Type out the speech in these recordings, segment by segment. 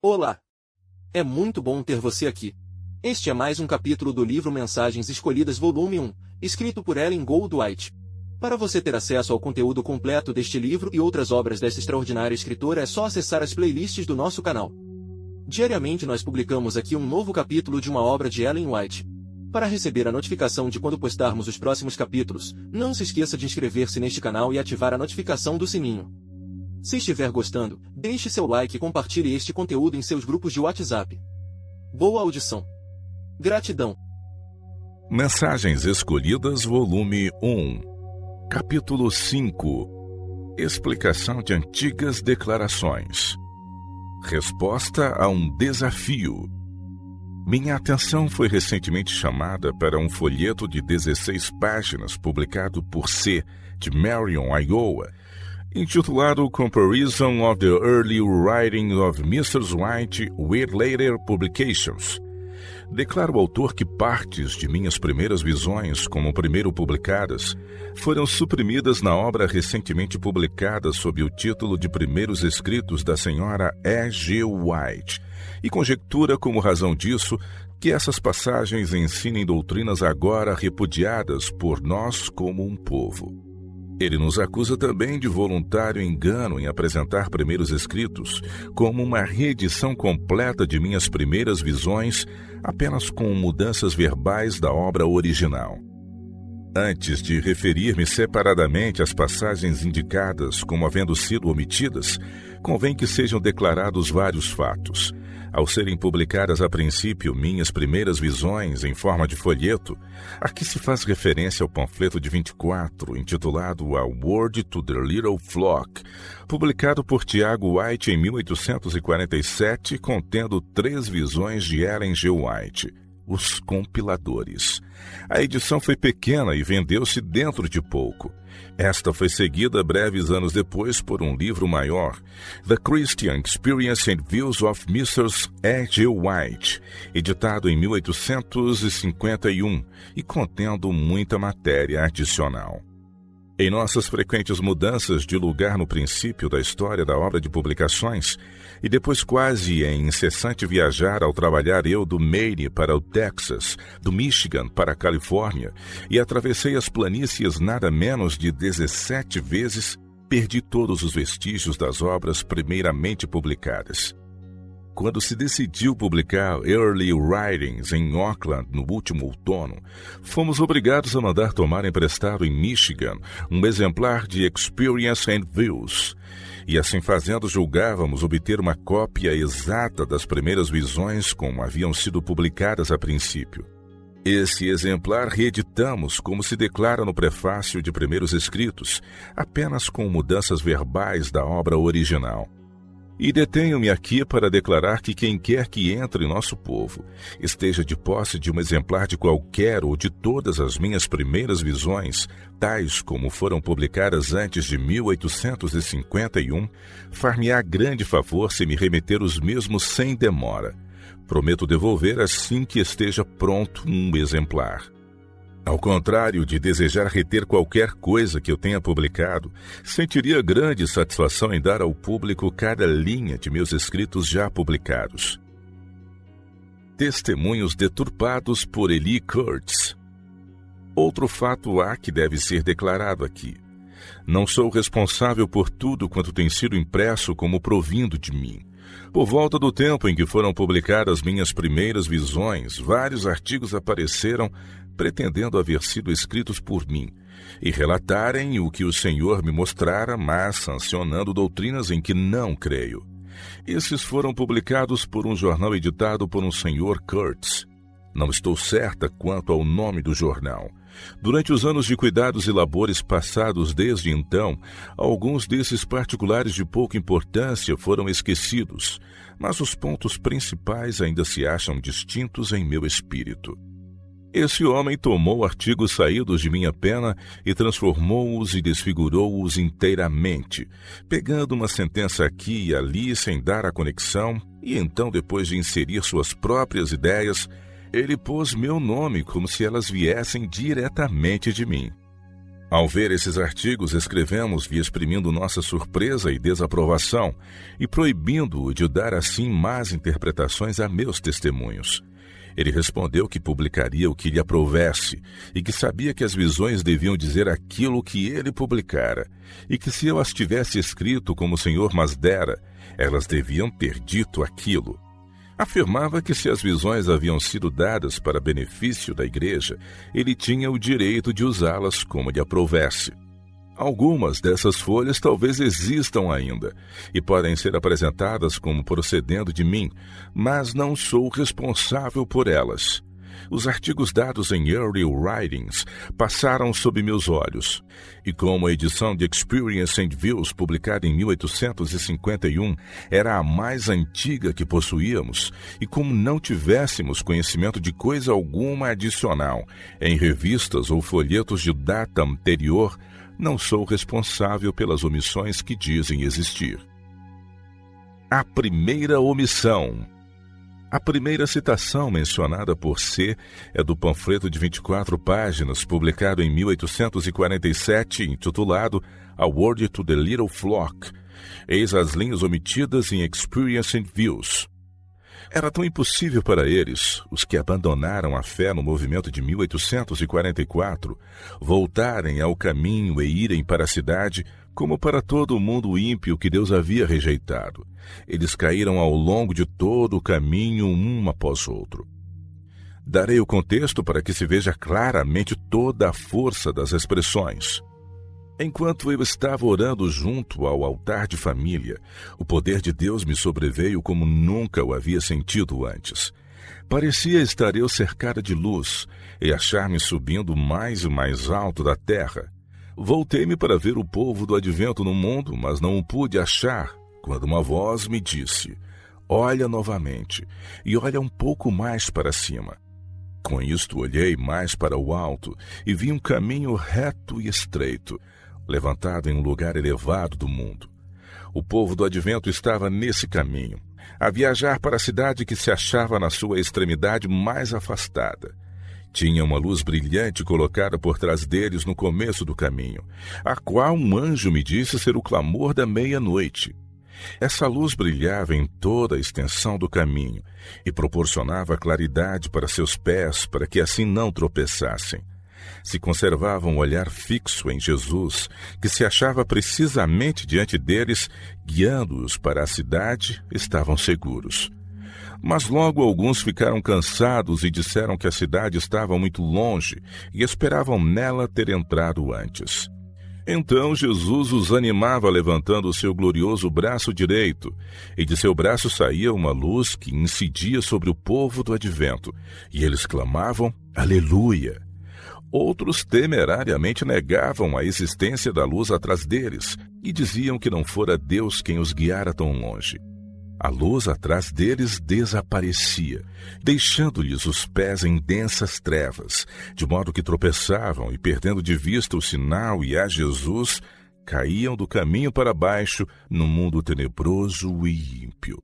Olá! É muito bom ter você aqui. Este é mais um capítulo do livro Mensagens Escolhidas Volume 1, escrito por Ellen Goldwhite. Para você ter acesso ao conteúdo completo deste livro e outras obras desta extraordinária escritora é só acessar as playlists do nosso canal. Diariamente nós publicamos aqui um novo capítulo de uma obra de Ellen White. Para receber a notificação de quando postarmos os próximos capítulos, não se esqueça de inscrever-se neste canal e ativar a notificação do sininho. Se estiver gostando, deixe seu like e compartilhe este conteúdo em seus grupos de WhatsApp. Boa audição. Gratidão. Mensagens Escolhidas, Volume 1, Capítulo 5. Explicação de antigas declarações. Resposta a um desafio. Minha atenção foi recentemente chamada para um folheto de 16 páginas publicado por C. de Marion, Iowa, intitulado Comparison of the Early Writing of Mrs. White with Later Publications. Declara o autor que partes de minhas primeiras visões, como primeiro publicadas, foram suprimidas na obra recentemente publicada sob o título de Primeiros Escritos da Sra. E. G. White, e conjectura como razão disso que essas passagens ensinem doutrinas agora repudiadas por nós como um povo. Ele nos acusa também de voluntário engano em apresentar Primeiros Escritos como uma reedição completa de minhas primeiras visões, apenas com mudanças verbais da obra original. Antes de referir-me separadamente às passagens indicadas como havendo sido omitidas, convém que sejam declarados vários fatos. Ao serem publicadas a princípio minhas primeiras visões em forma de folheto, aqui se faz referência ao panfleto de 24, intitulado A Word to the Little Flock, publicado por Tiago White em 1847, contendo 3 visões de Ellen G. White, os compiladores. A edição foi pequena e vendeu-se dentro de pouco. Esta foi seguida breves anos depois por um livro maior, The Christian Experience and Views of Mrs. E. G. White, editado em 1851 e contendo muita matéria adicional. Em nossas frequentes mudanças de lugar no princípio da história da obra de publicações, e depois quase em incessante viajar ao trabalhar eu do Maine para o Texas, do Michigan para a Califórnia, e atravessei as planícies nada menos de 17 vezes, perdi todos os vestígios das obras primeiramente publicadas. Quando se decidiu publicar Early Writings em Auckland no último outono, fomos obrigados a mandar tomar emprestado em Michigan um exemplar de Experience and Views, e assim fazendo julgávamos obter uma cópia exata das primeiras visões como haviam sido publicadas a princípio. Esse exemplar reeditamos como se declara no prefácio de Primeiros Escritos, apenas com mudanças verbais da obra original. E detenho-me aqui para declarar que quem quer que entre em nosso povo esteja de posse de um exemplar de qualquer ou de todas as minhas primeiras visões, tais como foram publicadas antes de 1851, far-me-á grande favor se me remeter os mesmos sem demora. Prometo devolver assim que esteja pronto um exemplar. Ao contrário de desejar reter qualquer coisa que eu tenha publicado, sentiria grande satisfação em dar ao público cada linha de meus escritos já publicados. Testemunhos deturpados por Eli Kurtz. Outro fato há que deve ser declarado aqui. Não sou responsável por tudo quanto tem sido impresso como provindo de mim. Por volta do tempo em que foram publicadas minhas primeiras visões, vários artigos apareceram pretendendo haver sido escritos por mim, e relatarem o que o Senhor me mostrara, mas sancionando doutrinas em que não creio. Esses foram publicados por um jornal editado por um Sr. Kurtz. Não estou certa quanto ao nome do jornal. Durante os anos de cuidados e labores passados desde então, alguns desses particulares de pouca importância foram esquecidos, mas os pontos principais ainda se acham distintos em meu espírito. Esse homem tomou artigos saídos de minha pena e transformou-os e desfigurou-os inteiramente, pegando uma sentença aqui e ali sem dar a conexão, e então, depois de inserir suas próprias ideias, ele pôs meu nome como se elas viessem diretamente de mim. Ao ver esses artigos, escrevemos-lhe exprimindo nossa surpresa e desaprovação e proibindo-o de dar assim más interpretações a meus testemunhos. Ele respondeu que publicaria o que lhe aprovesse e que sabia que as visões deviam dizer aquilo que ele publicara e que se eu as tivesse escrito como o Senhor mas dera, elas deviam ter dito aquilo. Afirmava que se as visões haviam sido dadas para benefício da igreja, ele tinha o direito de usá-las como lhe aprovesse. Algumas dessas folhas talvez existam ainda e podem ser apresentadas como procedendo de mim, mas não sou responsável por elas. Os artigos dados em Early Writings passaram sob meus olhos, e como a edição de Experience and Views, publicada em 1851, era a mais antiga que possuíamos, e como não tivéssemos conhecimento de coisa alguma adicional em revistas ou folhetos de data anterior, não sou responsável pelas omissões que dizem existir. A primeira omissão. A primeira citação mencionada por C é do panfleto de 24 páginas, publicado em 1847, intitulado A Word to the Little Flock. Eis as linhas omitidas em Experience and Views. Era tão impossível para eles, os que abandonaram a fé no movimento de 1844, voltarem ao caminho e irem para a cidade, como para todo o mundo ímpio que Deus havia rejeitado. Eles caíram ao longo de todo o caminho, um após outro. Darei o contexto para que se veja claramente toda a força das expressões. Enquanto eu estava orando junto ao altar de família, o poder de Deus me sobreveio como nunca o havia sentido antes. Parecia estar eu cercada de luz e achar-me subindo mais e mais alto da terra. Voltei-me para ver o povo do advento no mundo, mas não o pude achar, quando uma voz me disse: olha novamente, e olha um pouco mais para cima. Com isto olhei mais para o alto e vi um caminho reto e estreito, levantado em um lugar elevado do mundo. O povo do advento estava nesse caminho, a viajar para a cidade que se achava na sua extremidade mais afastada. Tinha uma luz brilhante colocada por trás deles no começo do caminho, a qual um anjo me disse ser o clamor da meia-noite. Essa luz brilhava em toda a extensão do caminho e proporcionava claridade para seus pés, para que assim não tropeçassem. Se conservavam um olhar fixo em Jesus, que se achava precisamente diante deles, guiando-os para a cidade, estavam seguros. Mas logo alguns ficaram cansados e disseram que a cidade estava muito longe e esperavam nela ter entrado antes. Então Jesus os animava levantando o seu glorioso braço direito, e de seu braço saía uma luz que incidia sobre o povo do advento, e eles clamavam: Aleluia! Outros temerariamente negavam a existência da luz atrás deles, e diziam que não fora Deus quem os guiara tão longe. A luz atrás deles desaparecia, deixando-lhes os pés em densas trevas, de modo que tropeçavam e, perdendo de vista o sinal e a Jesus, caíam do caminho para baixo no mundo tenebroso e ímpio.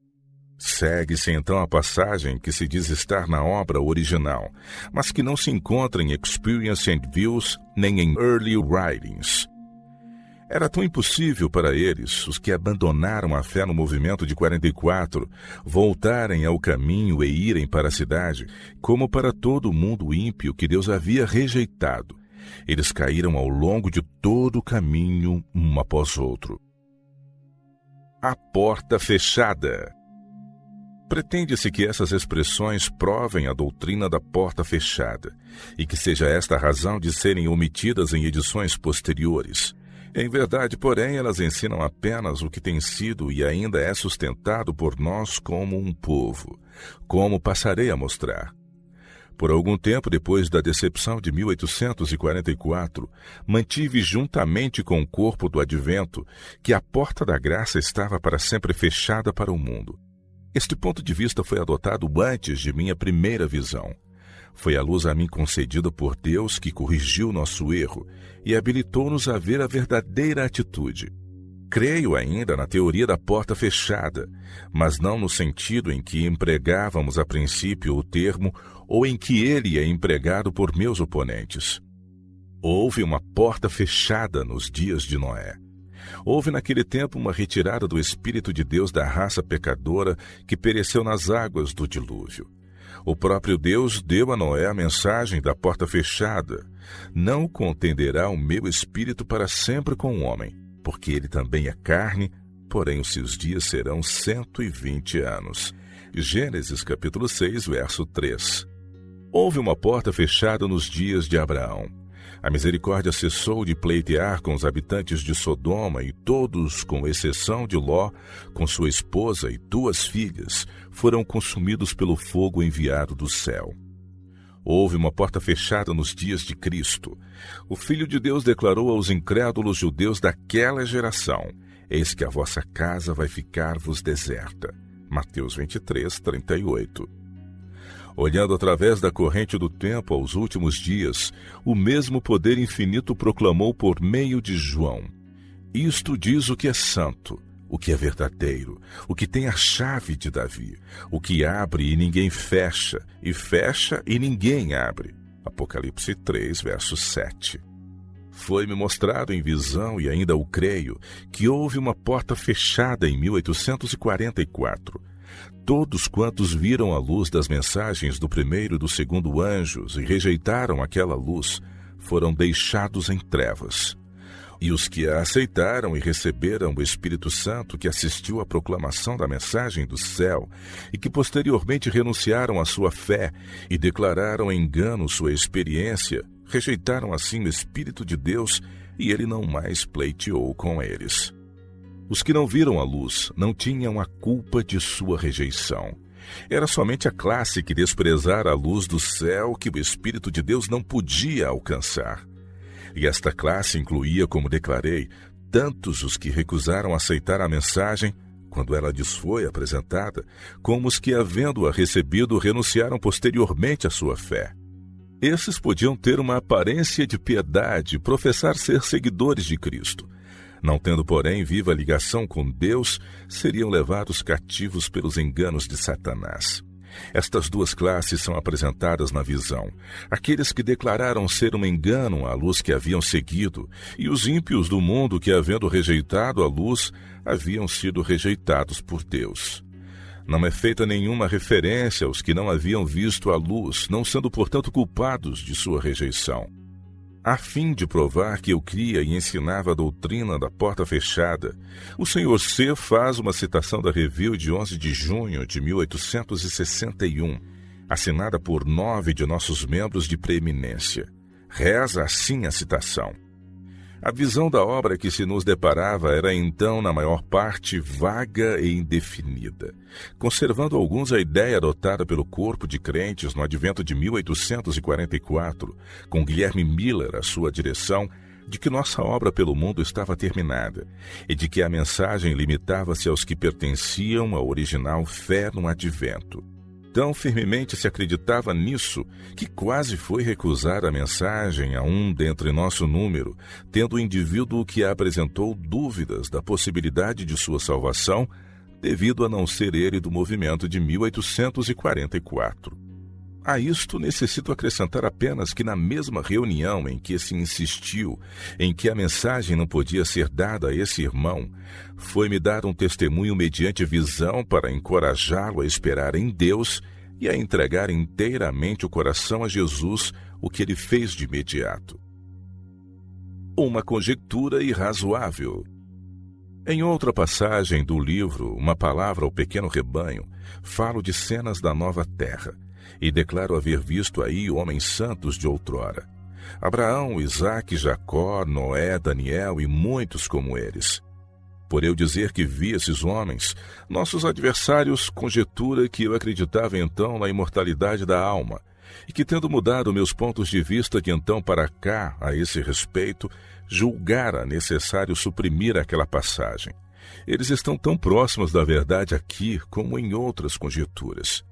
Segue-se então a passagem que se diz estar na obra original, mas que não se encontra em Experience and Views nem em Early Writings. Era tão impossível para eles, os que abandonaram a fé no movimento de 44, voltarem ao caminho e irem para a cidade, como para todo o mundo ímpio que Deus havia rejeitado. Eles caíram ao longo de todo o caminho, um após outro. A porta fechada. Pretende-se que essas expressões provem a doutrina da porta fechada, e que seja esta a razão de serem omitidas em edições posteriores. Em verdade, porém, elas ensinam apenas o que tem sido e ainda é sustentado por nós como um povo, como passarei a mostrar. Por algum tempo depois da decepção de 1844, mantive juntamente com o corpo do advento que a porta da graça estava para sempre fechada para o mundo. Este ponto de vista foi adotado antes de minha primeira visão. Foi a luz a mim concedida por Deus que corrigiu nosso erro e habilitou-nos a ver a verdadeira atitude. Creio ainda na teoria da porta fechada, mas não no sentido em que empregávamos a princípio o termo ou em que ele é empregado por meus oponentes. Houve uma porta fechada nos dias de Noé. Houve naquele tempo uma retirada do Espírito de Deus da raça pecadora que pereceu nas águas do dilúvio. O próprio Deus deu a Noé a mensagem da porta fechada: não contenderá o meu Espírito para sempre com o homem, porque ele também é carne, porém os seus dias serão 120 anos. Gênesis capítulo 6, verso 3. Houve uma porta fechada nos dias de Abraão. A misericórdia cessou de pleitear com os habitantes de Sodoma e todos, com exceção de Ló, com sua esposa e 2 filhas, foram consumidos pelo fogo enviado do céu. Houve uma porta fechada nos dias de Cristo. O Filho de Deus declarou aos incrédulos judeus daquela geração: eis que a vossa casa vai ficar-vos deserta. Mateus 23, 38. Olhando através da corrente do tempo aos últimos dias, o mesmo poder infinito proclamou por meio de João: isto diz o que é santo, o que é verdadeiro, o que tem a chave de Davi, o que abre e ninguém fecha, e fecha e ninguém abre. Apocalipse 3, verso 7. Foi-me mostrado em visão, e ainda o creio, que houve uma porta fechada em 1844. Todos quantos viram a luz das mensagens do primeiro e do segundo anjos e rejeitaram aquela luz, foram deixados em trevas. E os que a aceitaram e receberam o Espírito Santo, que assistiu à proclamação da mensagem do céu, e que posteriormente renunciaram à sua fé e declararam em engano sua experiência, rejeitaram assim o Espírito de Deus, e ele não mais pleiteou com eles. Os que não viram a luz não tinham a culpa de sua rejeição. Era somente a classe que desprezara a luz do céu que o Espírito de Deus não podia alcançar. E esta classe incluía, como declarei, tantos os que recusaram aceitar a mensagem quando ela lhes foi apresentada, como os que, havendo-a recebido, renunciaram posteriormente à sua fé. Esses podiam ter uma aparência de piedade e professar ser seguidores de Cristo. Não tendo, porém, viva ligação com Deus, seriam levados cativos pelos enganos de Satanás. Estas 2 classes são apresentadas na visão: aqueles que declararam ser um engano a luz que haviam seguido, e os ímpios do mundo que, havendo rejeitado a luz, haviam sido rejeitados por Deus. Não é feita nenhuma referência aos que não haviam visto a luz, não sendo, portanto, culpados de sua rejeição. A fim de provar que eu cria e ensinava a doutrina da porta fechada, o Sr. C. faz uma citação da Review de 11 de junho de 1861, assinada por 9 de nossos membros de preeminência. Reza assim a citação: a visão da obra que se nos deparava era então, na maior parte, vaga e indefinida, conservando alguns a ideia adotada pelo corpo de crentes no advento de 1844, com Guilherme Miller à sua direção, de que nossa obra pelo mundo estava terminada, e de que a mensagem limitava-se aos que pertenciam à original fé no advento. Tão firmemente se acreditava nisso, que quase foi recusar a mensagem a um dentre nosso número, tendo o indivíduo que a apresentou dúvidas da possibilidade de sua salvação, devido a não ser ele do movimento de 1844. A isto necessito acrescentar apenas que na mesma reunião em que se insistiu em que a mensagem não podia ser dada a esse irmão, foi-me dar um testemunho mediante visão para encorajá-lo a esperar em Deus e a entregar inteiramente o coração a Jesus, o que ele fez de imediato. Uma conjectura irrazoável. Em outra passagem do livro Uma Palavra ao Pequeno Rebanho, falo de cenas da nova terra, e declaro haver visto aí homens santos de outrora: Abraão, Isaque, Jacó, Noé, Daniel e muitos como eles. Por eu dizer que vi esses homens, nossos adversários conjecturam que eu acreditava então na imortalidade da alma, e que, tendo mudado meus pontos de vista de então para cá a esse respeito, julgara necessário suprimir aquela passagem. Eles estão tão próximos da verdade aqui como em outras conjecturas.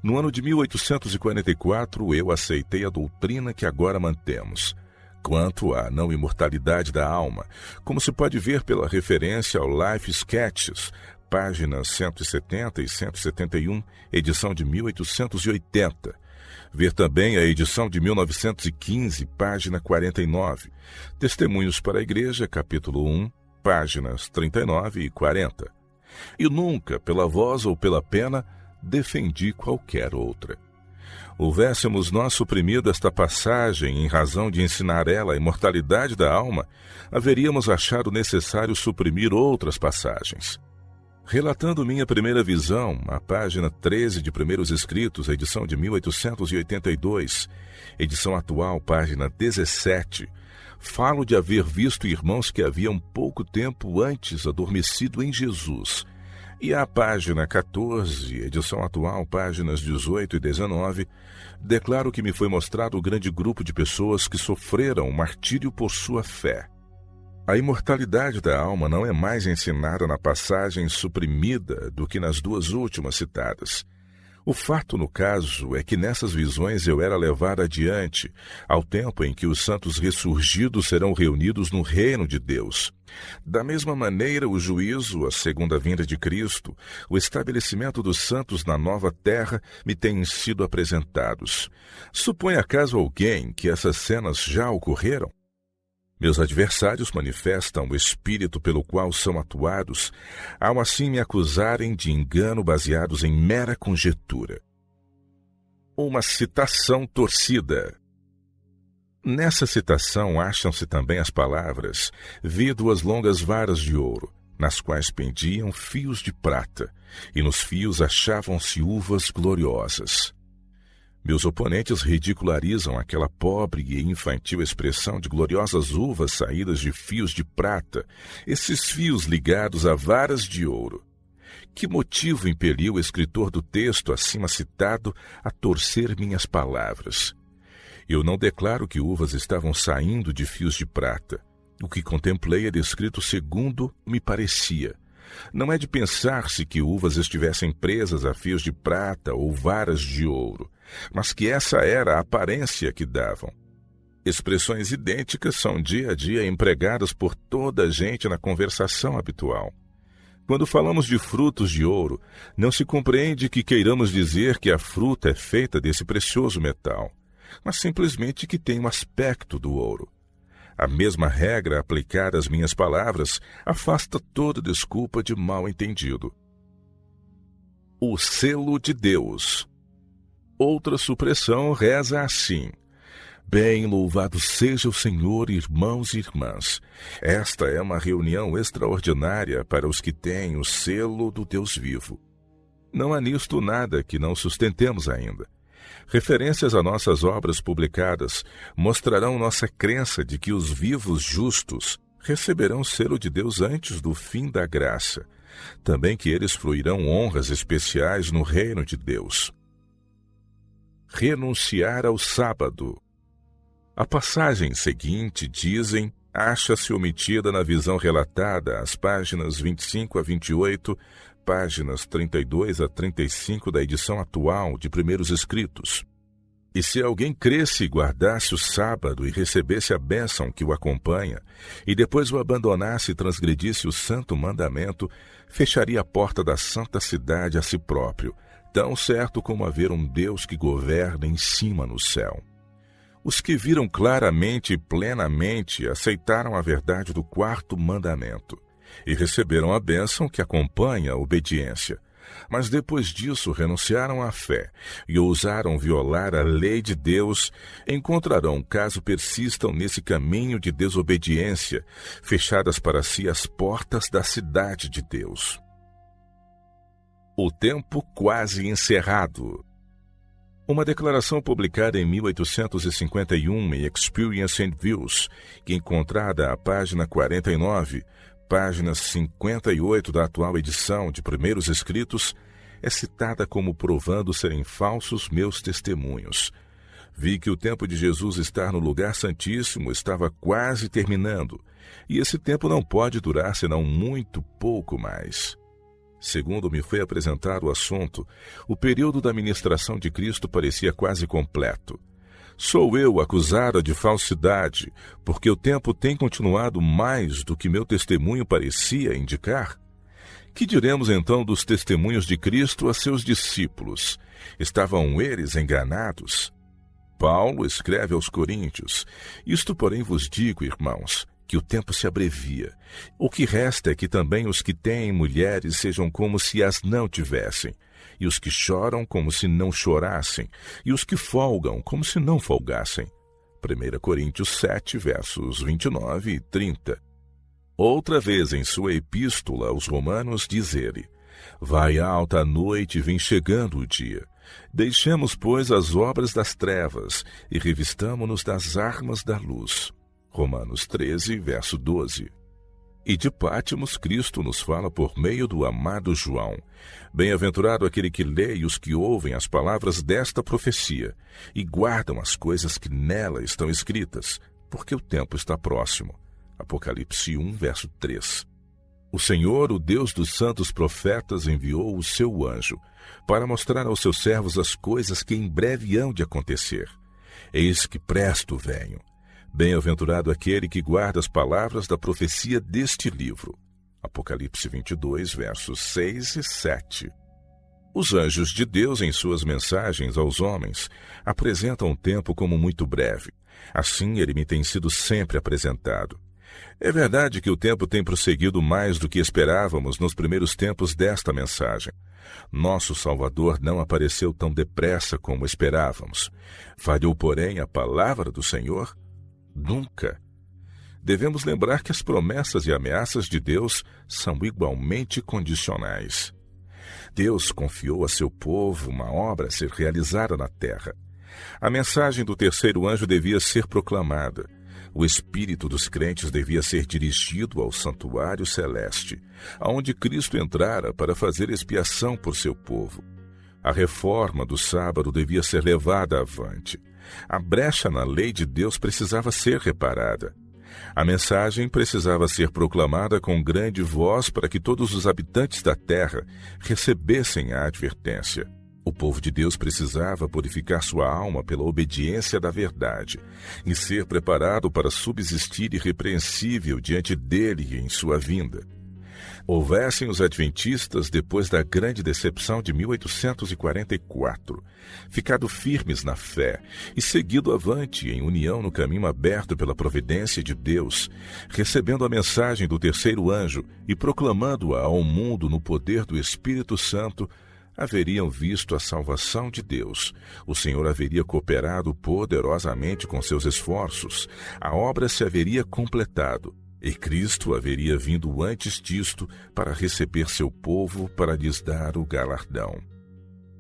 No ano de 1844, eu aceitei a doutrina que agora mantemos, quanto à não imortalidade da alma, como se pode ver pela referência ao Life Sketches, páginas 170 e 171, edição de 1880, Ver também a edição de 1915, página 49. Testemunhos para a Igreja, capítulo 1, páginas 39 e 40. E nunca, pela voz ou pela pena, defendi qualquer outra. Houvéssemos nós suprimido esta passagem em razão de ensinar ela a imortalidade da alma, haveríamos achado necessário suprimir outras passagens. Relatando minha primeira visão, a página 13 de Primeiros Escritos, edição de 1882, edição atual, página 17, falo de haver visto irmãos que haviam pouco tempo antes adormecido em Jesus. E a página 14, edição atual, páginas 18 e 19, declaro que me foi mostrado o grande grupo de pessoas que sofreram martírio por sua fé. A imortalidade da alma não é mais ensinada na passagem suprimida do que nas duas últimas citadas. O fato, no caso, é que nessas visões eu era levado adiante, ao tempo em que os santos ressurgidos serão reunidos no reino de Deus. Da mesma maneira, o juízo, a segunda vinda de Cristo, o estabelecimento dos santos na nova terra me têm sido apresentados. Supõe acaso alguém que essas cenas já ocorreram? Meus adversários manifestam o espírito pelo qual são atuados, ao assim me acusarem de engano baseados em mera conjetura. Uma citação torcida. Nessa citação acham-se também as palavras: vi duas longas varas de ouro, nas quais pendiam fios de prata, e nos fios achavam-se uvas gloriosas. Meus oponentes ridicularizam aquela pobre e infantil expressão de gloriosas uvas saídas de fios de prata, esses fios ligados a varas de ouro. Que motivo impeliu o escritor do texto acima citado a torcer minhas palavras? Eu não declaro que uvas estavam saindo de fios de prata. O que contemplei é descrito segundo me parecia. Não é de pensar-se que uvas estivessem presas a fios de prata ou varas de ouro, mas que essa era a aparência que davam. Expressões idênticas são dia a dia empregadas por toda a gente na conversação habitual. Quando falamos de frutos de ouro, não se compreende que queiramos dizer que a fruta é feita desse precioso metal, mas simplesmente que tem um aspecto do ouro. A mesma regra aplicada às minhas palavras afasta toda desculpa de mal entendido. O selo de Deus. Outra supressão reza assim: bem louvado seja o Senhor, irmãos e irmãs. Esta é uma reunião extraordinária para os que têm o selo do Deus vivo. Não há nisto nada que não sustentemos ainda. Referências a nossas obras publicadas mostrarão nossa crença de que os vivos justos receberão o selo de Deus antes do fim da graça. Também que eles fruirão honras especiais no reino de Deus. Renunciar ao sábado. A passagem seguinte, dizem, acha-se omitida na visão relatada às páginas 25 a 28, páginas 32 a 35 da edição atual de Primeiros Escritos. E se alguém cresce e guardasse o sábado e recebesse a bênção que o acompanha, e depois o abandonasse e transgredisse o santo mandamento, fecharia a porta da santa cidade a si próprio, tão certo como haver um Deus que governa em cima no céu. Os que viram claramente e plenamente aceitaram a verdade do quarto mandamento e receberam a bênção que acompanha a obediência. Mas depois disso renunciaram à fé e ousaram violar a lei de Deus, encontrarão, caso persistam nesse caminho de desobediência, fechadas para si as portas da cidade de Deus. O tempo quase encerrado. Uma declaração publicada em 1851 em Experience and Views, que encontrada à página 49, página 58 da atual edição de Primeiros Escritos, é citada como provando serem falsos meus testemunhos. Vi que o tempo de Jesus estar no lugar santíssimo estava quase terminando, e esse tempo não pode durar senão muito pouco mais. Segundo me foi apresentado o assunto, o período da ministração de Cristo parecia quase completo. Sou eu acusada de falsidade, porque o tempo tem continuado mais do que meu testemunho parecia indicar? Que diremos então dos testemunhos de Cristo a seus discípulos? Estavam eles enganados? Paulo escreve aos Coríntios: Isto, porém, vos digo, irmãos, que o tempo se abrevia. O que resta é que também os que têm mulheres sejam como se as não tivessem, e os que choram como se não chorassem, e os que folgam como se não folgassem. 1 Coríntios 7, versos 29 e 30. Outra vez em sua epístola aos Romanos diz ele: Vai alta a noite e vem chegando o dia. Deixemos, pois, as obras das trevas e revistamo-nos das armas da luz. Romanos 13, verso 12. E de Pátimos, Cristo nos fala por meio do amado João: Bem-aventurado aquele que lê e os que ouvem as palavras desta profecia e guardam as coisas que nela estão escritas, porque o tempo está próximo. Apocalipse 1, verso 3. O Senhor, o Deus dos santos profetas, enviou o seu anjo para mostrar aos seus servos as coisas que em breve hão de acontecer. Eis que presto venho. Bem-aventurado aquele que guarda as palavras da profecia deste livro. Apocalipse 22, versos 6 e 7. Os anjos de Deus, em suas mensagens aos homens, apresentam o tempo como muito breve. Assim, ele me tem sido sempre apresentado. É verdade que o tempo tem prosseguido mais do que esperávamos nos primeiros tempos desta mensagem. Nosso Salvador não apareceu tão depressa como esperávamos. Falhou, porém, a palavra do Senhor? Nunca. Devemos lembrar que as promessas e ameaças de Deus são igualmente condicionais. Deus confiou a seu povo uma obra a ser realizada na terra. A mensagem do terceiro anjo devia ser proclamada. O espírito dos crentes devia ser dirigido ao santuário celeste, aonde Cristo entrara para fazer expiação por seu povo. A reforma do sábado devia ser levada avante. A brecha na lei de Deus precisava ser reparada. A mensagem precisava ser proclamada com grande voz para que todos os habitantes da terra recebessem a advertência. O povo de Deus precisava purificar sua alma pela obediência da verdade e ser preparado para subsistir irrepreensível diante dele em sua vinda. Houvessem os adventistas, depois da grande decepção de 1844, ficado firmes na fé e seguido avante em união no caminho aberto pela providência de Deus, recebendo a mensagem do terceiro anjo e proclamando-a ao mundo no poder do Espírito Santo, haveriam visto a salvação de Deus. O Senhor haveria cooperado poderosamente com seus esforços, a obra se haveria completado, e Cristo haveria vindo antes disto para receber seu povo para lhes dar o galardão.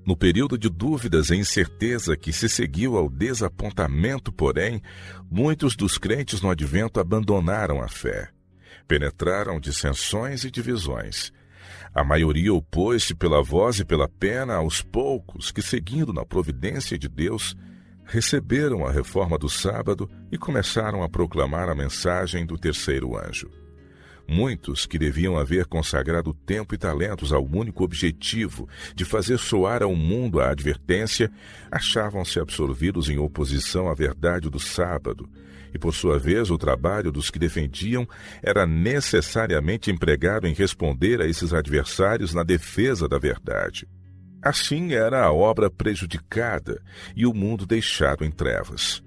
No período de dúvidas e incerteza que se seguiu ao desapontamento, porém, muitos dos crentes no advento abandonaram a fé. Penetraram dissensões e divisões. A maioria opôs-se pela voz e pela pena aos poucos que, seguindo na providência de Deus, receberam a reforma do sábado e começaram a proclamar a mensagem do terceiro anjo. Muitos que deviam haver consagrado tempo e talentos ao único objetivo de fazer soar ao mundo a advertência, achavam-se absorvidos em oposição à verdade do sábado, e por sua vez o trabalho dos que defendiam era necessariamente empregado em responder a esses adversários na defesa da verdade. Assim era a obra prejudicada e o mundo deixado em trevas.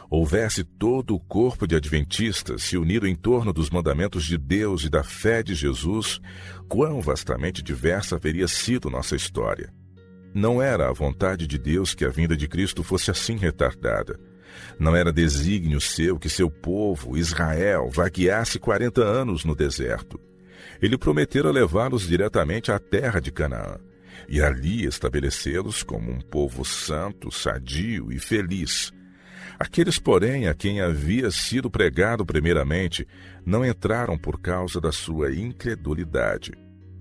Houvesse todo o corpo de adventistas se unido em torno dos mandamentos de Deus e da fé de Jesus, quão vastamente diversa haveria sido nossa história. Não era a vontade de Deus que a vinda de Cristo fosse assim retardada. Não era desígnio seu que seu povo, Israel, vagueasse 40 anos no deserto. Ele prometera levá-los diretamente à terra de Canaã, e ali estabelecê-los como um povo santo, sadio e feliz. Aqueles, porém, a quem havia sido pregado primeiramente, não entraram por causa da sua incredulidade.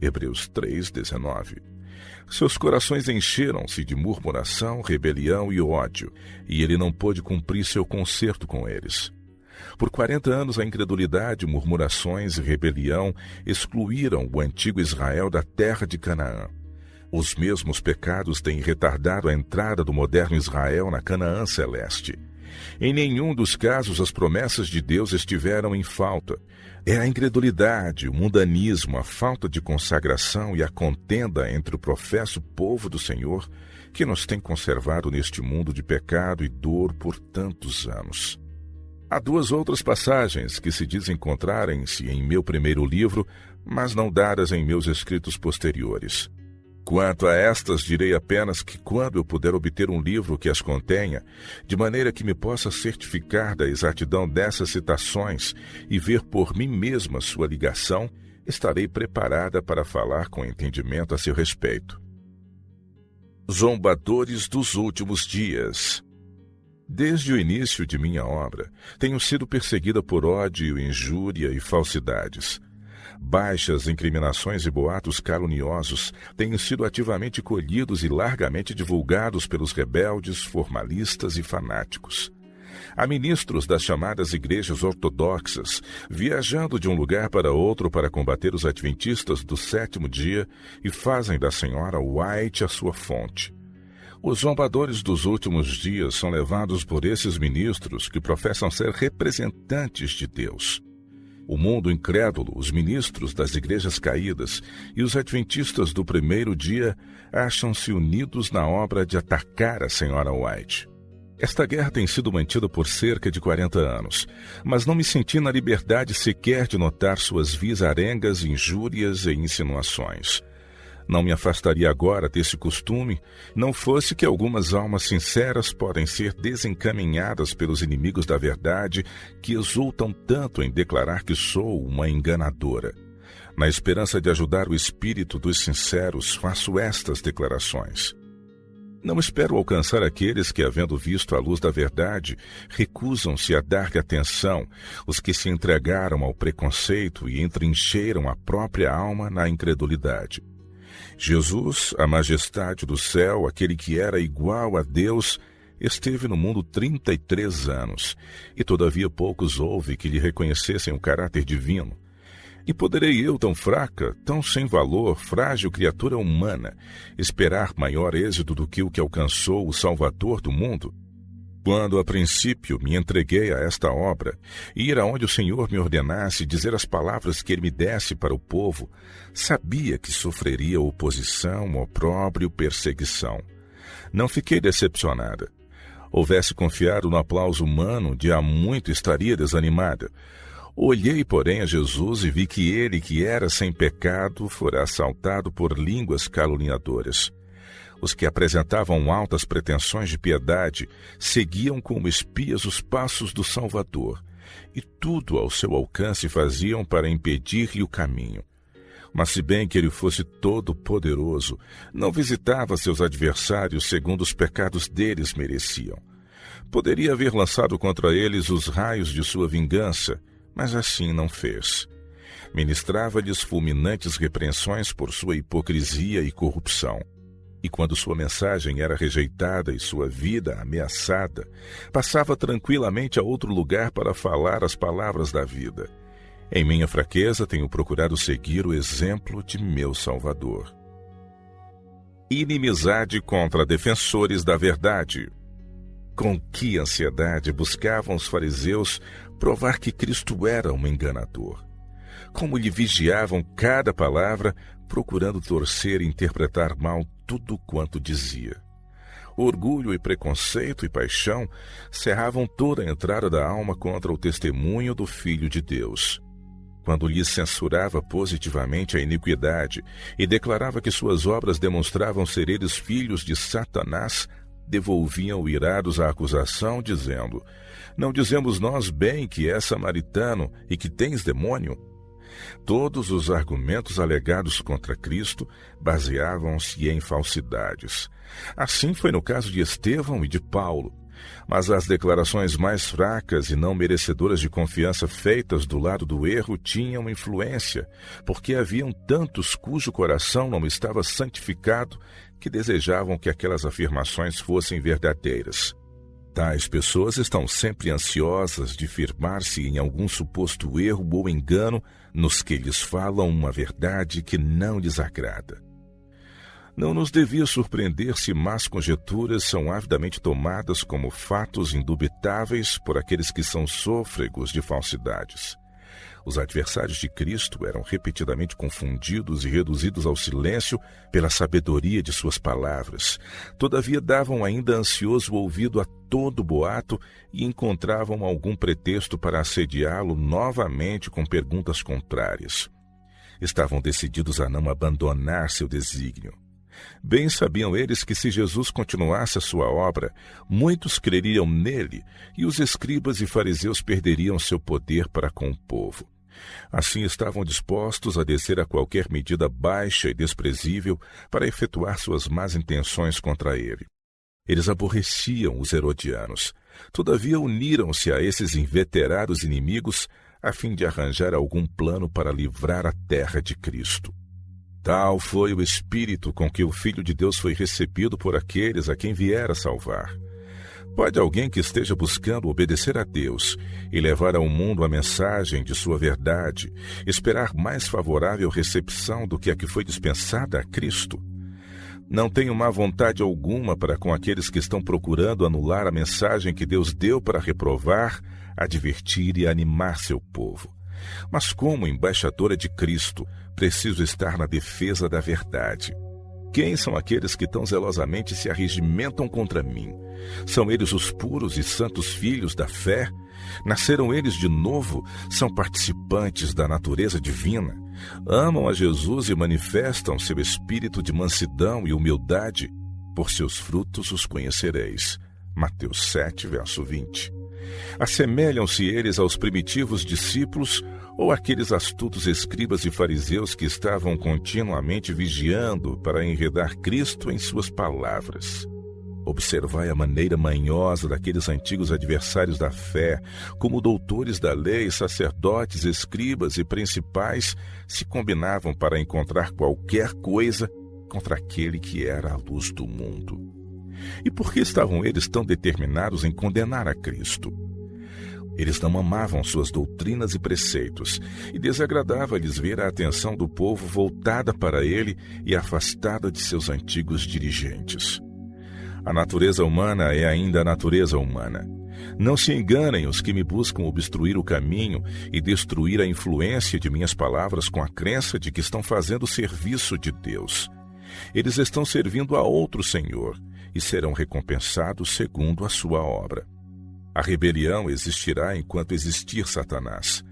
Hebreus 3:19. Seus corações encheram-se de murmuração, rebelião e ódio, e ele não pôde cumprir seu concerto com eles. Por 40 anos a incredulidade, murmurações e rebelião excluíram o antigo Israel da terra de Canaã. Os mesmos pecados têm retardado a entrada do moderno Israel na Canaã celeste. Em nenhum dos casos as promessas de Deus estiveram em falta. É a incredulidade, o mundanismo, a falta de consagração e a contenda entre o professo povo do Senhor que nos tem conservado neste mundo de pecado e dor por tantos anos. Há duas outras passagens que se diz encontrarem-se em meu primeiro livro, mas não dadas em meus escritos posteriores. Quanto a estas, direi apenas que quando eu puder obter um livro que as contenha, de maneira que me possa certificar da exatidão dessas citações e ver por mim mesma sua ligação, estarei preparada para falar com entendimento a seu respeito. Zombadores dos últimos dias. Desde o início de minha obra, tenho sido perseguida por ódio, injúria e falsidades. Baixas incriminações e boatos caluniosos têm sido ativamente colhidos e largamente divulgados pelos rebeldes, formalistas e fanáticos. Há ministros das chamadas igrejas ortodoxas viajando de um lugar para outro para combater os adventistas do sétimo dia e fazem da senhora White a sua fonte. Os zombadores dos últimos dias são levados por esses ministros que professam ser representantes de Deus. O mundo incrédulo, os ministros das igrejas caídas e os adventistas do primeiro dia acham-se unidos na obra de atacar a senhora White. Esta guerra tem sido mantida por cerca de 40 anos, mas não me senti na liberdade sequer de notar suas vis arengas, injúrias e insinuações. Não me afastaria agora desse costume, não fosse que algumas almas sinceras podem ser desencaminhadas pelos inimigos da verdade que exultam tanto em declarar que sou uma enganadora. Na esperança de ajudar o espírito dos sinceros, faço estas declarações. Não espero alcançar aqueles que, havendo visto a luz da verdade, recusam-se a dar-lhe atenção, os que se entregaram ao preconceito e entrincheiram a própria alma na incredulidade. Jesus, a majestade do céu, aquele que era igual a Deus, esteve no mundo 33 anos, e todavia poucos houve que lhe reconhecessem o caráter divino. E poderei eu, tão fraca, tão sem valor, frágil criatura humana, esperar maior êxito do que o que alcançou o Salvador do mundo? Quando, a princípio, me entreguei a esta obra, ir aonde o Senhor me ordenasse, dizer as palavras que Ele me desse para o povo, sabia que sofreria oposição, opróbrio, perseguição. Não fiquei decepcionada. Houvesse confiado no aplauso humano, de há muito estaria desanimada. Olhei, porém, a Jesus e vi que ele, que era sem pecado, fora assaltado por línguas caluniadoras. Os que apresentavam altas pretensões de piedade seguiam como espias os passos do Salvador, e tudo ao seu alcance faziam para impedir-lhe o caminho. Mas se bem que ele fosse todo-poderoso, não visitava seus adversários segundo os pecados deles mereciam. Poderia haver lançado contra eles os raios de sua vingança, mas assim não fez. Ministrava-lhes fulminantes repreensões por sua hipocrisia e corrupção. E quando sua mensagem era rejeitada e sua vida ameaçada, passava tranquilamente a outro lugar para falar as palavras da vida. Em minha fraqueza tenho procurado seguir o exemplo de meu Salvador. Inimizade contra defensores da verdade. Com que ansiedade buscavam os fariseus provar que Cristo era um enganador. Como lhe vigiavam cada palavra, procurando torcer e interpretar mal tudo quanto dizia. Orgulho e preconceito e paixão cerravam toda a entrada da alma contra o testemunho do Filho de Deus. Quando lhes censurava positivamente a iniquidade e declarava que suas obras demonstravam ser eles filhos de Satanás, devolviam irados a acusação, dizendo: não dizemos nós bem que és samaritano e que tens demônio? Todos os argumentos alegados contra Cristo baseavam-se em falsidades. Assim foi no caso de Estevão e de Paulo. Mas as declarações mais fracas e não merecedoras de confiança feitas do lado do erro tinham influência, porque haviam tantos cujo coração não estava santificado que desejavam que aquelas afirmações fossem verdadeiras. Tais pessoas estão sempre ansiosas de firmar-se em algum suposto erro ou engano nos que lhes falam uma verdade que não lhes agrada. Não nos devia surpreender se más conjecturas são avidamente tomadas como fatos indubitáveis por aqueles que são sôfregos de falsidades. Os adversários de Cristo eram repetidamente confundidos e reduzidos ao silêncio pela sabedoria de suas palavras. Todavia davam ainda ansioso ouvido a todo boato e encontravam algum pretexto para assediá-lo novamente com perguntas contrárias. Estavam decididos a não abandonar seu desígnio. Bem sabiam eles que se Jesus continuasse a sua obra, muitos creriam nele e os escribas e fariseus perderiam seu poder para com o povo. Assim estavam dispostos a descer a qualquer medida baixa e desprezível para efetuar suas más intenções contra ele. Eles aborreciam os herodianos, todavia uniram-se a esses inveterados inimigos a fim de arranjar algum plano para livrar a terra de Cristo. Tal foi o espírito com que o Filho de Deus foi recebido por aqueles a quem viera salvar. Pode alguém que esteja buscando obedecer a Deus e levar ao mundo a mensagem de sua verdade esperar mais favorável recepção do que a que foi dispensada a Cristo? Não tenho má vontade alguma para com aqueles que estão procurando anular a mensagem que Deus deu para reprovar, advertir e animar seu povo. Mas como embaixadora de Cristo, preciso estar na defesa da verdade. Quem são aqueles que tão zelosamente se arregimentam contra mim? São eles os puros e santos filhos da fé? Nasceram eles de novo? São participantes da natureza divina? Amam a Jesus e manifestam seu espírito de mansidão e humildade? Por seus frutos os conhecereis. Mateus 7, verso 20. Assemelham-se eles aos primitivos discípulos ou aqueles astutos escribas e fariseus que estavam continuamente vigiando para enredar Cristo em suas palavras? Observai a maneira manhosa daqueles antigos adversários da fé, como doutores da lei, sacerdotes, escribas e principais se combinavam para encontrar qualquer coisa contra aquele que era a luz do mundo. E por que estavam eles tão determinados em condenar a Cristo? Eles não amavam suas doutrinas e preceitos, e desagradava-lhes ver a atenção do povo voltada para ele e afastada de seus antigos dirigentes. A natureza humana é ainda a natureza humana. Não se enganem os que me buscam obstruir o caminho e destruir a influência de minhas palavras com a crença de que estão fazendo o serviço de Deus. Eles estão servindo a outro Senhor e serão recompensados segundo a sua obra. A rebelião existirá enquanto existir Satanás.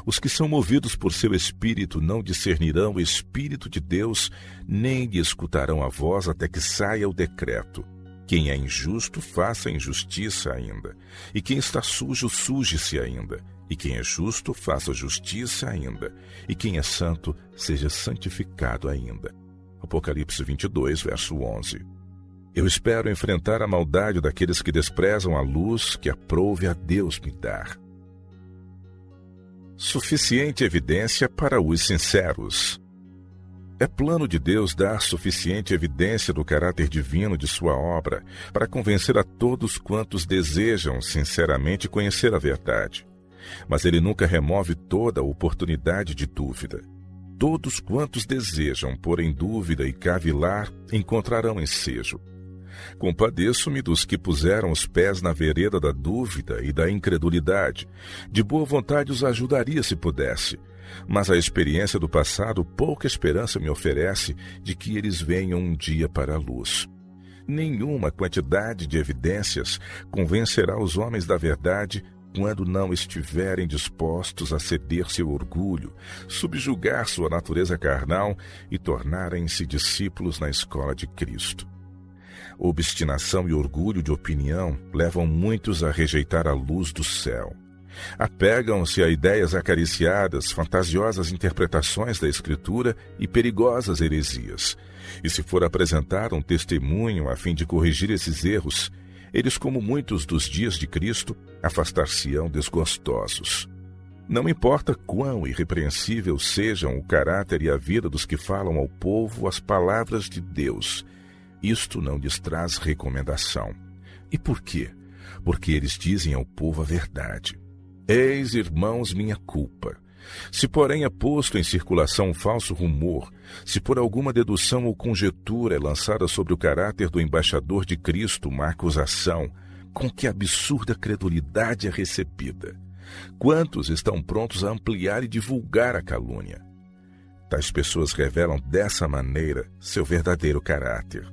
Os que são movidos por seu espírito não discernirão o Espírito de Deus, nem lhe escutarão a voz até que saia o decreto. Quem é injusto, faça injustiça ainda. E quem está sujo, suje-se ainda. E quem é justo, faça justiça ainda. E quem é santo, seja santificado ainda. Apocalipse 22, verso 11. Eu espero enfrentar a maldade daqueles que desprezam a luz que aprouve a Deus me dar. Suficiente evidência para os sinceros. É plano de Deus dar suficiente evidência do caráter divino de sua obra para convencer a todos quantos desejam sinceramente conhecer a verdade. Mas ele nunca remove toda a oportunidade de dúvida. Todos quantos desejam pôr em dúvida e cavilar encontrarão ensejo. Compadeço-me dos que puseram os pés na vereda da dúvida e da incredulidade. De boa vontade os ajudaria se pudesse, mas a experiência do passado pouca esperança me oferece de que eles venham um dia para a luz. Nenhuma quantidade de evidências convencerá os homens da verdade quando não estiverem dispostos a ceder seu orgulho, subjugar sua natureza carnal e tornarem-se discípulos na escola de Cristo. Obstinação e orgulho de opinião levam muitos a rejeitar a luz do céu. Apegam-se a ideias acariciadas, fantasiosas interpretações da Escritura e perigosas heresias. E se for apresentar um testemunho a fim de corrigir esses erros, eles, como muitos dos dias de Cristo, afastar-se-ão desgostosos. Não importa quão irrepreensível sejam o caráter e a vida dos que falam ao povo as palavras de Deus, isto não lhes traz recomendação. E por quê? Porque eles dizem ao povo a verdade. Eis, irmãos, minha culpa. Se, porém, é posto em circulação um falso rumor, se por alguma dedução ou conjetura é lançada sobre o caráter do embaixador de Cristo uma acusação, com que absurda credulidade é recebida! Quantos estão prontos a ampliar e divulgar a calúnia? Tais pessoas revelam dessa maneira seu verdadeiro caráter.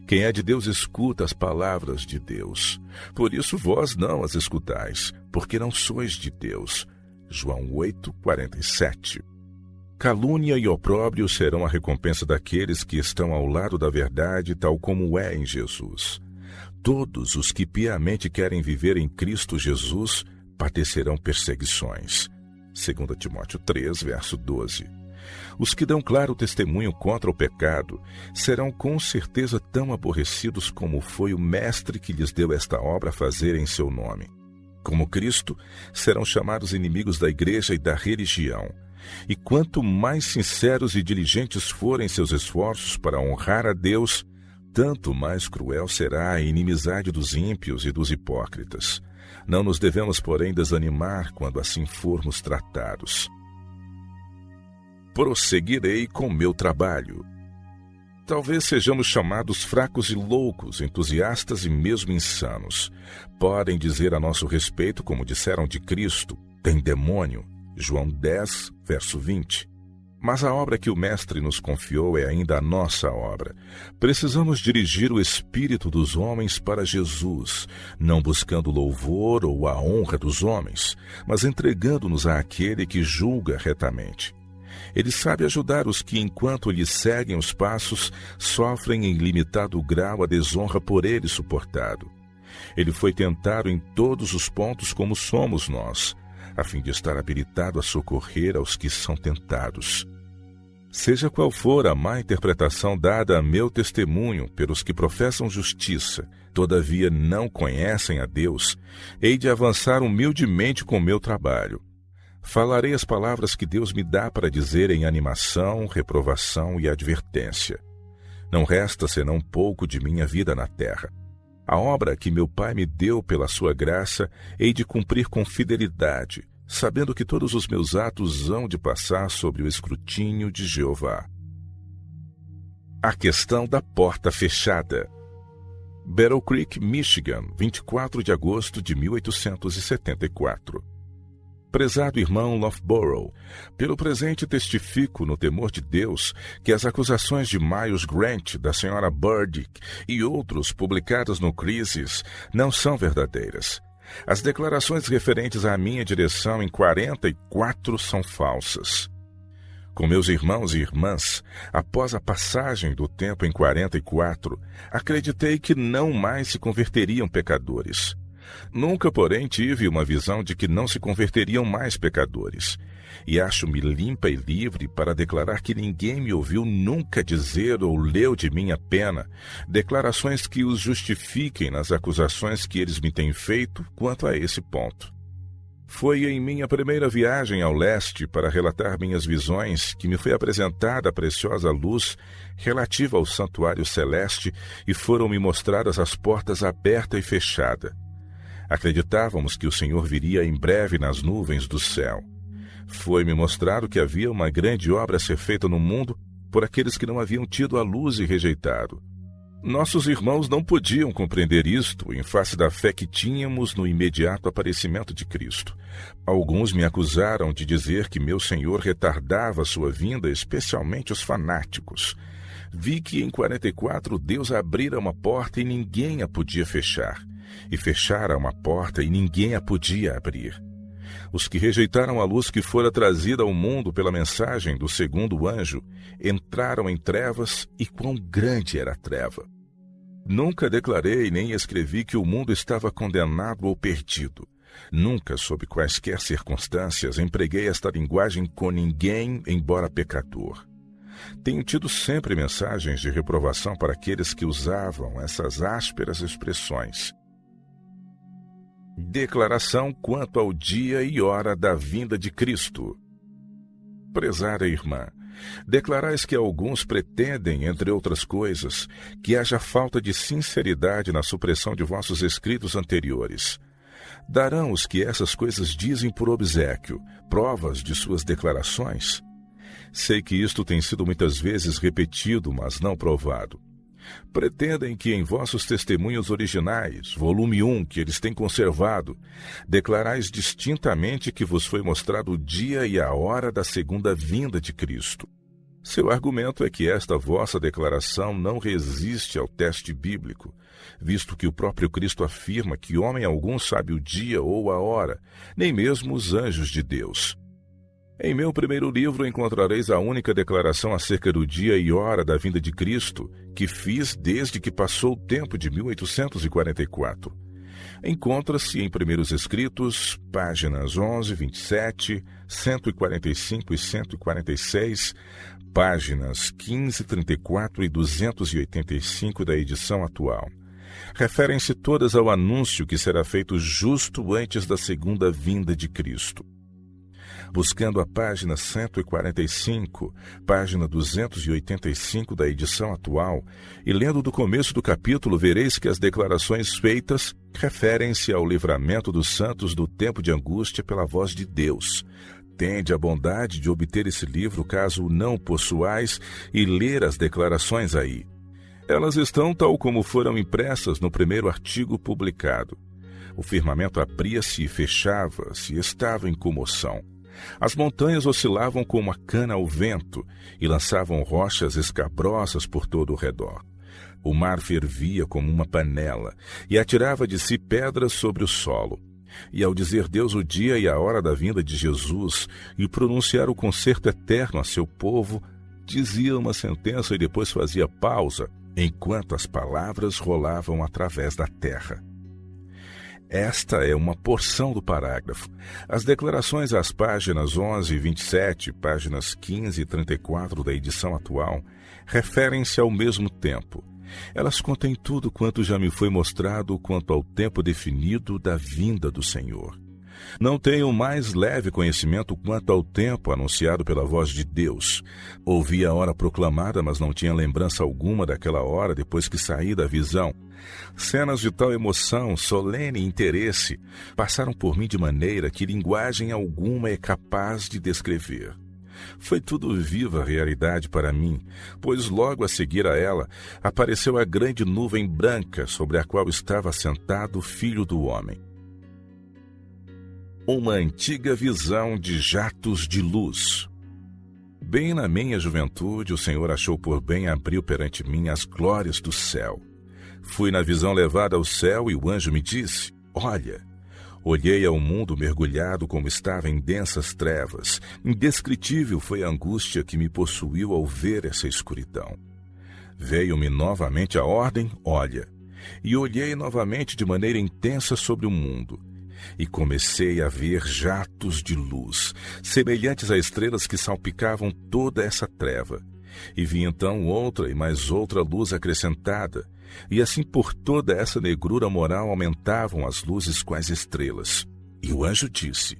Quem é de Deus escuta as palavras de Deus. Por isso vós não as escutais, porque não sois de Deus. João 8:47. Calúnia e opróbrio serão a recompensa daqueles que estão ao lado da verdade, tal como é em Jesus. Todos os que piamente querem viver em Cristo Jesus padecerão perseguições. 2 Timóteo 3, verso 12. Os que dão claro testemunho contra o pecado serão com certeza tão aborrecidos como foi o mestre que lhes deu esta obra a fazer em seu nome. Como Cristo, serão chamados inimigos da igreja e da religião. E quanto mais sinceros e diligentes forem seus esforços para honrar a Deus, tanto mais cruel será a inimizade dos ímpios e dos hipócritas. Não nos devemos, porém, desanimar quando assim formos tratados. Prosseguirei com meu trabalho. Talvez sejamos chamados fracos e loucos, entusiastas e mesmo insanos. Podem dizer a nosso respeito, como disseram de Cristo, tem demônio. João 10, verso 20. Mas a obra que o Mestre nos confiou é ainda a nossa obra. Precisamos dirigir o espírito dos homens para Jesus, não buscando louvor ou a honra dos homens, mas entregando-nos àquele que julga retamente. Ele sabe ajudar os que, enquanto lhe seguem os passos, sofrem em limitado grau a desonra por ele suportado. Ele foi tentado em todos os pontos como somos nós, a fim de estar habilitado a socorrer aos que são tentados. Seja qual for a má interpretação dada a meu testemunho pelos que professam justiça, todavia não conhecem a Deus, hei de avançar humildemente com meu trabalho. Falarei as palavras que Deus me dá para dizer em animação, reprovação e advertência. Não resta senão pouco de minha vida na terra. A obra que meu Pai me deu pela sua graça, hei de cumprir com fidelidade, sabendo que todos os meus atos hão de passar sob o escrutínio de Jeová. A questão da porta fechada. Battle Creek, Michigan, 24 de agosto de 1874. Prezado irmão Loughborough, pelo presente testifico no temor de Deus que as acusações de Miles Grant, da senhora Burdick e outros publicadas no Crisis não são verdadeiras. As declarações referentes à minha direção em 44 são falsas. Com meus irmãos e irmãs, após a passagem do tempo em 44, acreditei que não mais se converteriam pecadores. Nunca, porém, tive uma visão de que não se converteriam mais pecadores. E acho-me limpa e livre para declarar que ninguém me ouviu nunca dizer ou leu de minha pena declarações que os justifiquem nas acusações que eles me têm feito quanto a esse ponto. Foi em minha primeira viagem ao leste para relatar minhas visões que me foi apresentada a preciosa luz relativa ao santuário celeste e foram-me mostradas as portas aberta e fechada. Acreditávamos que o Senhor viria em breve nas nuvens do céu. Foi-me mostrado que havia uma grande obra a ser feita no mundo por aqueles que não haviam tido a luz e rejeitado. Nossos irmãos não podiam compreender isto em face da fé que tínhamos no imediato aparecimento de Cristo. Alguns me acusaram de dizer que meu Senhor retardava sua vinda, especialmente os fanáticos. Vi que em 44 Deus abrira uma porta e ninguém a podia fechar. E fechara uma porta e ninguém a podia abrir. Os que rejeitaram a luz que fora trazida ao mundo pela mensagem do segundo anjo entraram em trevas, e quão grande era a treva. Nunca declarei nem escrevi que o mundo estava condenado ou perdido. Nunca, sob quaisquer circunstâncias, empreguei esta linguagem com ninguém, embora pecador. Tenho tido sempre mensagens de reprovação para aqueles que usavam essas ásperas expressões. Declaração quanto ao dia e hora da vinda de Cristo. Prezada irmã, declarais que alguns pretendem, entre outras coisas, que haja falta de sinceridade na supressão de vossos escritos anteriores. Darão os que essas coisas dizem por obséquio provas de suas declarações? Sei que isto tem sido muitas vezes repetido, mas não provado. Pretendem que em vossos testemunhos originais, volume 1, que eles têm conservado, declarais distintamente que vos foi mostrado o dia e a hora da segunda vinda de Cristo. Seu argumento é que esta vossa declaração não resiste ao teste bíblico, visto que o próprio Cristo afirma que homem algum sabe o dia ou a hora, nem mesmo os anjos de Deus. Em meu primeiro livro encontrareis a única declaração acerca do dia e hora da vinda de Cristo que fiz desde que passou o tempo de 1844. Encontra-se em Primeiros Escritos, páginas 11, 27, 145 e 146, páginas 15, 34 e 285 da edição atual. Referem-se todas ao anúncio que será feito justo antes da segunda vinda de Cristo. Buscando a página 145, página 285 da edição atual, e lendo do começo do capítulo, vereis que as declarações feitas referem-se ao livramento dos santos do tempo de angústia pela voz de Deus. Tende a bondade de obter esse livro, caso o não possuais, e ler as declarações aí. Elas estão tal como foram impressas no primeiro artigo publicado. O firmamento abria-se e fechava-se e estava em comoção. As montanhas oscilavam como a cana ao vento e lançavam rochas escabrosas por todo o redor. O mar fervia como uma panela e atirava de si pedras sobre o solo. E ao dizer Deus o dia e a hora da vinda de Jesus e pronunciar o concerto eterno a seu povo, dizia uma sentença e depois fazia pausa, enquanto as palavras rolavam através da terra. Esta é uma porção do parágrafo. As declarações às páginas 11 e 27, páginas 15 e 34 da edição atual, referem-se ao mesmo tempo. Elas contêm tudo quanto já me foi mostrado quanto ao tempo definido da vinda do Senhor. Não tenho mais leve conhecimento quanto ao tempo anunciado pela voz de Deus. Ouvi a hora proclamada, mas não tinha lembrança alguma daquela hora depois que saí da visão. Cenas de tal emoção, solene interesse, passaram por mim de maneira que linguagem alguma é capaz de descrever. Foi tudo viva realidade para mim, pois logo a seguir a ela apareceu a grande nuvem branca sobre a qual estava sentado o Filho do Homem. Uma antiga visão de jatos de luz. Bem na minha juventude, o Senhor achou por bem abrir perante mim as glórias do céu. Fui na visão levada ao céu e o anjo me disse: olha. Olhei ao mundo mergulhado como estava em densas trevas. Indescritível foi a angústia que me possuiu ao ver essa escuridão. Veio-me novamente a ordem, olha. E olhei novamente de maneira intensa sobre o mundo. E comecei a ver jatos de luz, semelhantes a estrelas que salpicavam toda essa treva. E vi então outra e mais outra luz acrescentada, e assim por toda essa negrura moral aumentavam as luzes quais estrelas. E o anjo disse: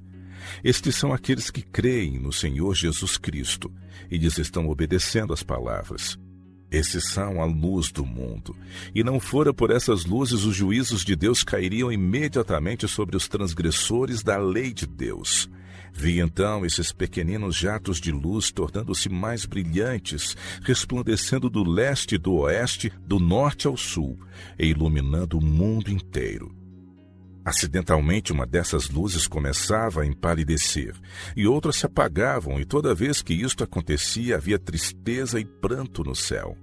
estes são aqueles que creem no Senhor Jesus Cristo, e lhes estão obedecendo as palavras. Esses são a luz do mundo, e não fora por essas luzes os juízos de Deus cairiam imediatamente sobre os transgressores da lei de Deus. Vi então esses pequeninos jatos de luz tornando-se mais brilhantes, resplandecendo do leste e do oeste, do norte ao sul, e iluminando o mundo inteiro. Acidentalmente, uma dessas luzes começava a empalidecer, e outras se apagavam, e toda vez que isto acontecia, havia tristeza e pranto no céu.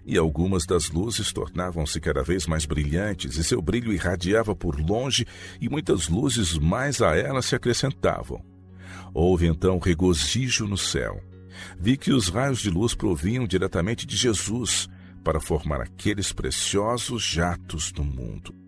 E algumas das luzes tornavam-se cada vez mais brilhantes, e seu brilho irradiava por longe, e muitas luzes mais a elas se acrescentavam. Houve então regozijo no céu. Vi que os raios de luz provinham diretamente de Jesus, para formar aqueles preciosos jatos do mundo.